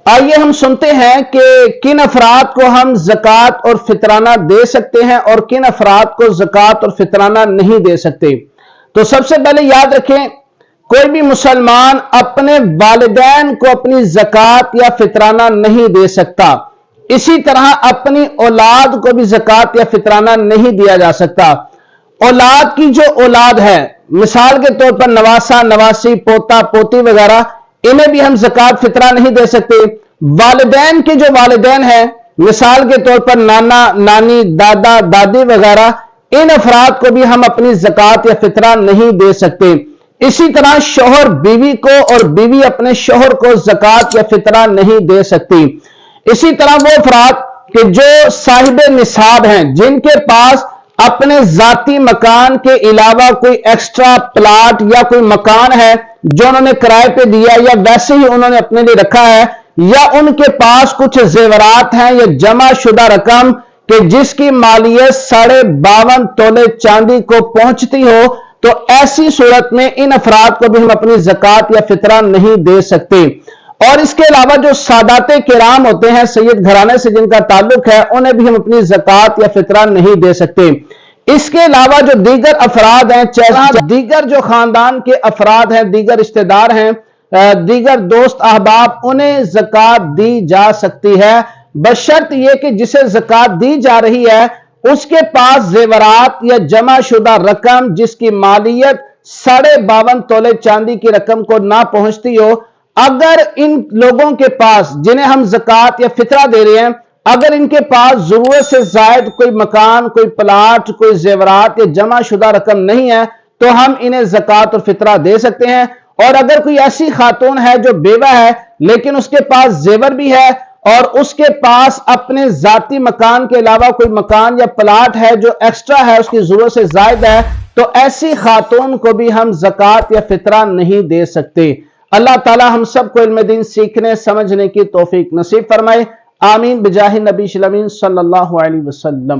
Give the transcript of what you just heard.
آئیے ہم سنتے ہیں کہ کن افراد کو ہم زکوٰۃ اور فطرانہ دے سکتے ہیں اور کن افراد کو زکوٰۃ اور فطرانہ نہیں دے سکتے۔ تو سب سے پہلے یاد رکھیں، کوئی بھی مسلمان اپنے والدین کو اپنی زکوٰۃ یا فطرانہ نہیں دے سکتا۔ اسی طرح اپنی اولاد کو بھی زکوٰۃ یا فطرانہ نہیں دیا جا سکتا۔ اولاد کی جو اولاد ہے، مثال کے طور پر نواسا، نواسی، پوتا، پوتی وغیرہ، انہیں بھی ہم زکوٰۃ فطرہ نہیں دے سکتے۔ والدین کے جو والدین ہیں، مثال کے طور پر نانا، نانی، دادا، دادی وغیرہ، ان افراد کو بھی ہم اپنی زکوٰۃ یا فطرہ نہیں دے سکتے۔ اسی طرح شوہر بیوی کو اور بیوی اپنے شوہر کو زکوٰۃ یا فطرہ نہیں دے سکتی۔ اسی طرح وہ افراد کہ جو صاحب نصاب ہیں، جن کے پاس اپنے ذاتی مکان کے علاوہ کوئی ایکسٹرا پلاٹ یا کوئی مکان ہے جو انہوں نے کرائے پہ دیا یا ویسے ہی انہوں نے اپنے لیے رکھا ہے، یا ان کے پاس کچھ زیورات ہیں یا جمع شدہ رقم کہ جس کی مالیت 52.5 تولے چاندی کو پہنچتی ہو، تو ایسی صورت میں ان افراد کو بھی ہم اپنی زکوٰۃ یا فطرہ نہیں دے سکتے۔ اور اس کے علاوہ جو سادات کرام ہوتے ہیں، سید گھرانے سے جن کا تعلق ہے، انہیں بھی ہم اپنی زکوٰۃ یا فطرہ نہیں دے سکتے۔ اس کے علاوہ جو دیگر افراد ہیں، دیگر جو خاندان کے افراد ہیں، دیگر رشتہ دار ہیں، دیگر دوست احباب، انہیں زکوٰۃ دی جا سکتی ہے، بشرط یہ کہ جسے زکوٰۃ دی جا رہی ہے اس کے پاس زیورات یا جمع شدہ رقم جس کی مالیت 52.5 تولے چاندی کی رقم کو نہ پہنچتی ہو۔ اگر ان لوگوں کے پاس جنہیں ہم زکوٰۃ یا فطرہ دے رہے ہیں، اگر ان کے پاس ضرورت سے زائد کوئی مکان، کوئی پلاٹ، کوئی زیورات یا جمع شدہ رقم نہیں ہے، تو ہم انہیں زکوٰۃ اور فطرہ دے سکتے ہیں۔ اور اگر کوئی ایسی خاتون ہے جو بیوہ ہے لیکن اس کے پاس زیور بھی ہے اور اس کے پاس اپنے ذاتی مکان کے علاوہ کوئی مکان یا پلاٹ ہے جو ایکسٹرا ہے، اس کی ضرورت سے زائد ہے، تو ایسی خاتون کو بھی ہم زکوٰۃ یا فطرہ نہیں دے سکتے۔ اللہ تعالی ہم سب کو علم دین سیکھنے سمجھنے کی توفیق نصیب فرمائے، آمین بجاہ نبی صلی اللہ علیہ وسلم۔